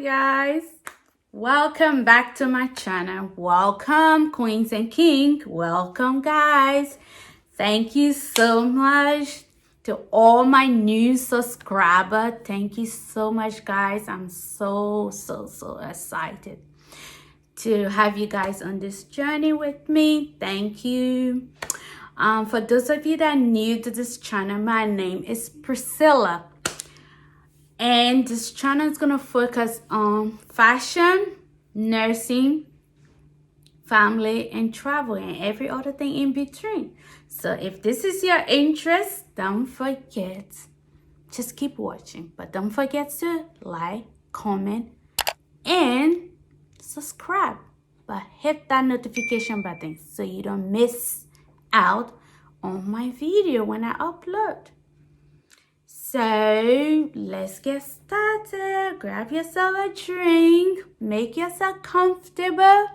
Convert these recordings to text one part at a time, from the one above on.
guys, welcome back to my channel. Welcome queens and king. Welcome guys. Thank you so much to all my new subscribers. Thank you so much guys. I'm so excited to have you guys on this journey with me. Thank you. For those of you that are new to this channel, my name is Priscilla. And this channel is going to focus on fashion, nursing, family, and travel, and every other thing in between. So if this is your interest, don't forget, just keep watching. But don't forget to like, comment, and subscribe. But hit that notification button so you don't miss out on my video when I upload. So let's get started. Grab yourself a drink, make yourself comfortable,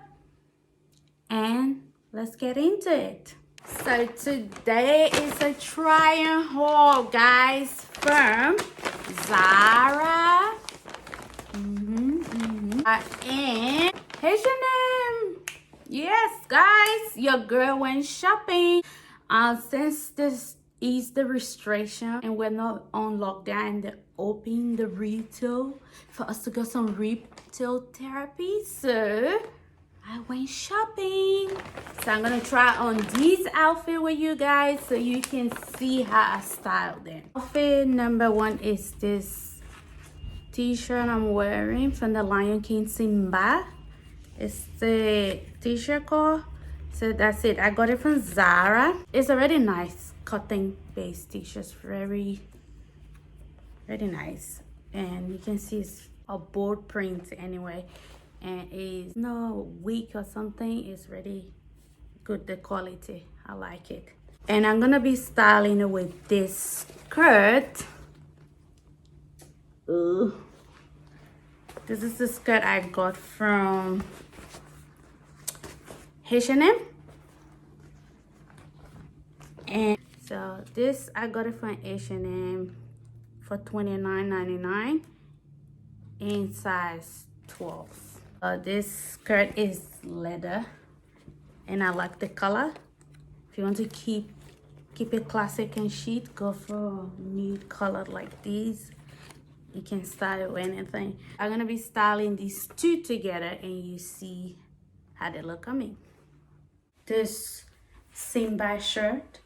and let's get into it. So today is a try and haul, guys, from Zara and H&M. Yes, guys, your girl went shopping. Since this is the restriction and we're not on lockdown, they're opening the retail for us to get some retail therapy. So I went shopping. So I'm gonna try on these outfits with you guys so you can see how I styled them. Outfit number one is this t-shirt I'm wearing from the Lion King Simba. It's the t-shirt called. So that's it. I got it from Zara. It's already nice cotton based t-shirts, very nice, and you can see it's a bold print anyway, and it's not weak or something. It's really good, the quality. I like it. And I'm gonna be styling it with this skirt. Ooh. This is the skirt I got from H&M. And so this I got it from H&M for $29.99 in size 12. This skirt is leather and I like the color. If you want to keep it classic and chic, go for a nude color like these. You can style it with anything. I'm gonna be styling these two together and you see how they look on me. This Simba shirt,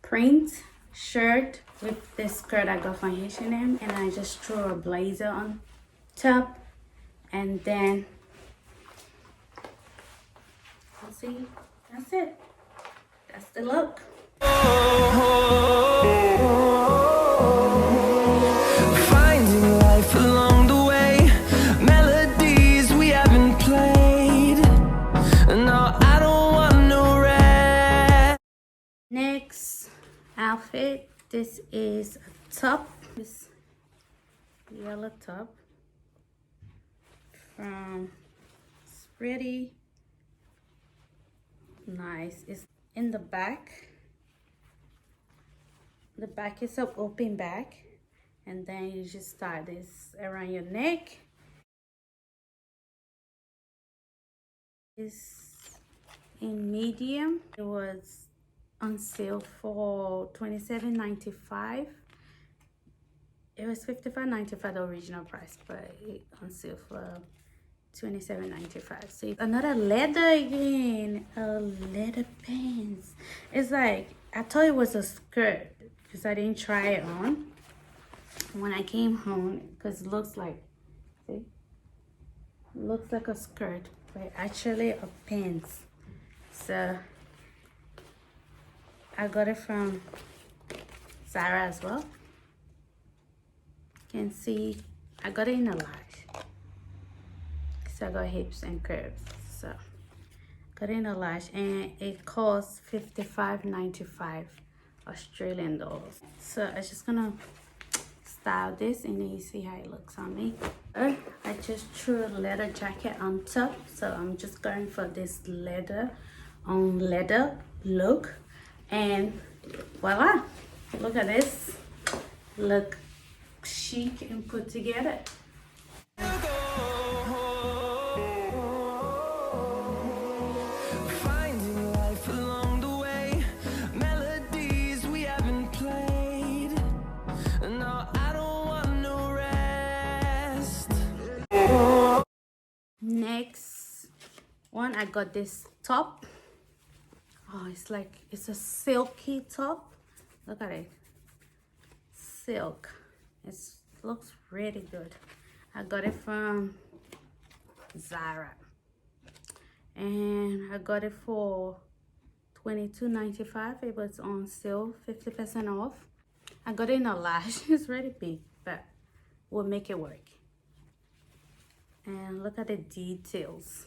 print shirt with this skirt I got from H&M, and I just threw a blazer on top, and then you see, that's it. That's the look. Finding life along the way, melodies we haven't played. No, I don't want no rest. Next outfit, this is a top, this yellow top from, it's pretty nice. It's in the back. The back is an open back, and then you just tie this around your neck. It's in medium. It was on sale for $27.95. It was $55.95 the original price, but it on sale for $27.95. So another leather again, a leather pants. It's like, I thought it was a skirt because I didn't try it on when I came home, because it looks like, see, it looks like a skirt, but actually a pants. So I got it from Zara as well. You can see I got it in a large. So I got hips and curves. So got it in a large, and it costs $55.95 Australian dollars. So I'm just gonna style this, and then you see how it looks on me. I just threw a leather jacket on top, so I'm just going for this leather on leather look. And voila, look at this, look chic and put together. one, I got this top. Oh, it's a silky top. Look at it. Silk. It looks really good. I got it from Zara. And I got it for $22.95. It was on sale, 50% off. I got it in a large. It's really big, but we'll make it work. And look at the details.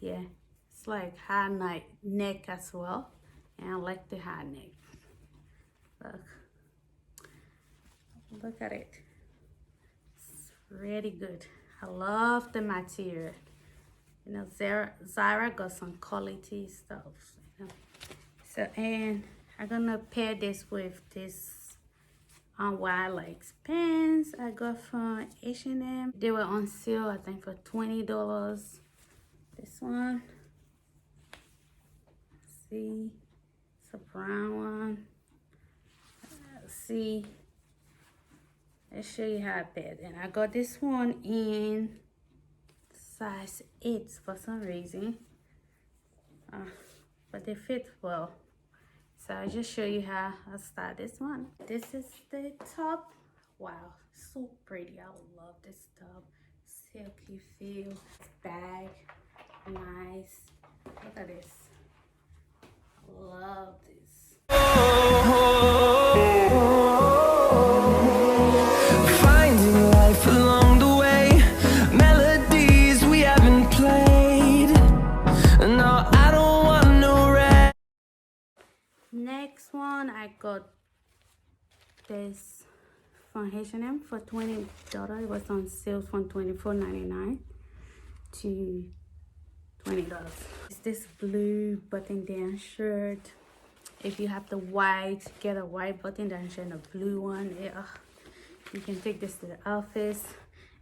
Yeah, it's like high neck as well. And I like the high neck. Look at it. It's really good. I love the material. You know, Zara got some quality stuff. You know? So, and I'm gonna pair this with this wide legs pants I got from H&M. They were on sale, I think, for $20. This one, see, it's a brown one. See, let's show you how I paired. And I got this one in size 8 for some reason, but they fit well. So I'll just show you how I style this one. This is the top. Wow, so pretty. I love this top. Silky feel. Bag, nice. Look at this. I love this. Finding life along the way, melodies we haven't played. No, I don't want no rest. Next one, I got this from H&M for $20. It was on sale from $24.99 to $20. It's this blue button-down shirt. If you have the white, get a white button-down shirt and a blue one. You can take this to the office.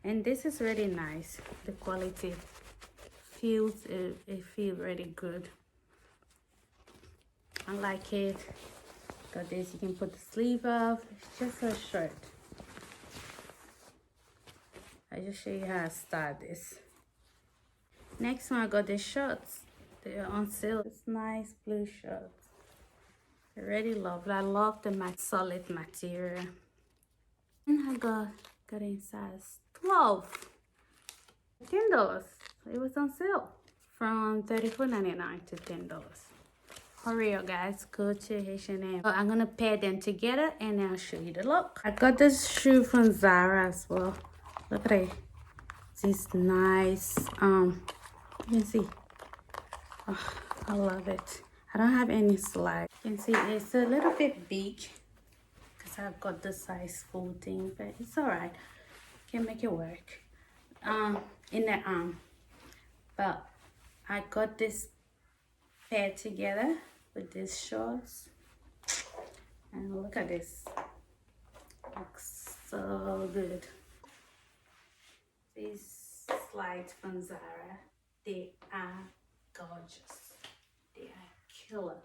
And this is really nice. The quality feels, it feels really good. I like it. Got this, you can put the sleeve off. It's just a shirt. I just show you how I style this. Next one, I got the shorts. They're on sale. It's nice blue shorts. I really love it. I love the solid material. And I got it in size 12. $10. It was on sale from $34.99 to $10. Hurry up, guys, go to H&M. So I'm gonna pair them together and I'll show you the look. I got this shoe from Zara as well. Look at it. This nice, you can see. Oh, I love it. I don't have any slide. You can see it's a little bit big because I've got the size 14, but it's all right. Can make it work. In the arm. But I got this paired together with these shorts. And look at this. Looks so good. These slides from Zara, they are gorgeous. They are killer.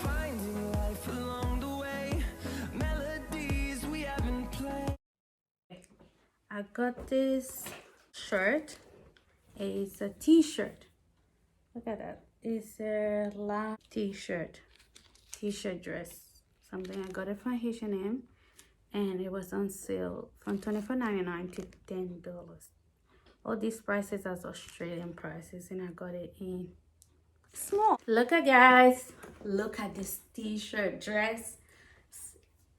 Finding life along the way, melodies we haven't played. I got this shirt. It's a t-shirt. Look at that. It's a long t-shirt dress. Something I got it from H&M, and it was on sale from $24.99 to $10. All these prices are Australian prices, and I got it in small. Look at, guys, look at this t-shirt dress.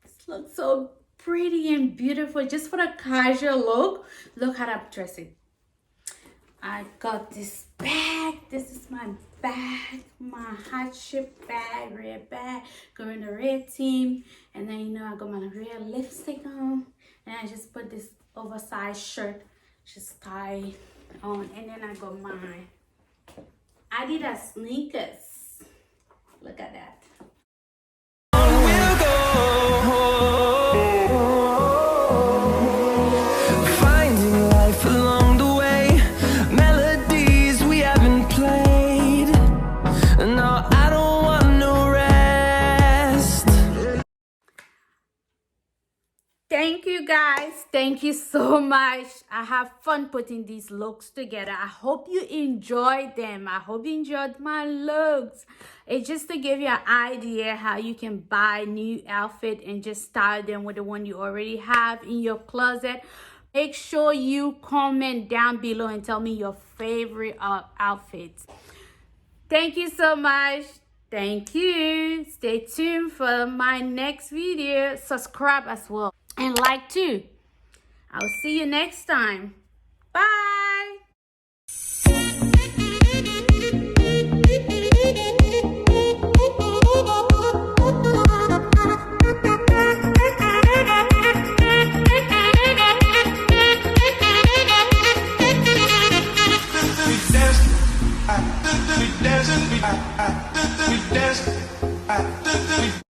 It looks so pretty and beautiful, just for a casual look. Look how I'm dressing. I got this bag. This is my bag, my heart-shaped bag, red bag, going the red team. And then, you know, I got my red lipstick on, and I just put this oversized shirt, just tie on. And then I got my Adidas sneakers. Look at that. Finding life along the way, melodies we haven't played. No, I don't want no rest. Thank you guys thank you so much. I have fun putting these looks together. I hope you enjoyed them. I hope you enjoyed my looks. It's just to give you an idea how you can buy new outfit and just style them with the one you already have in your closet. Make sure you comment down below and tell me your favorite outfits. Thank you so much. Thank you. Stay tuned for my next video. Subscribe as well and like too. I'll see you next time. Bye. We dancing,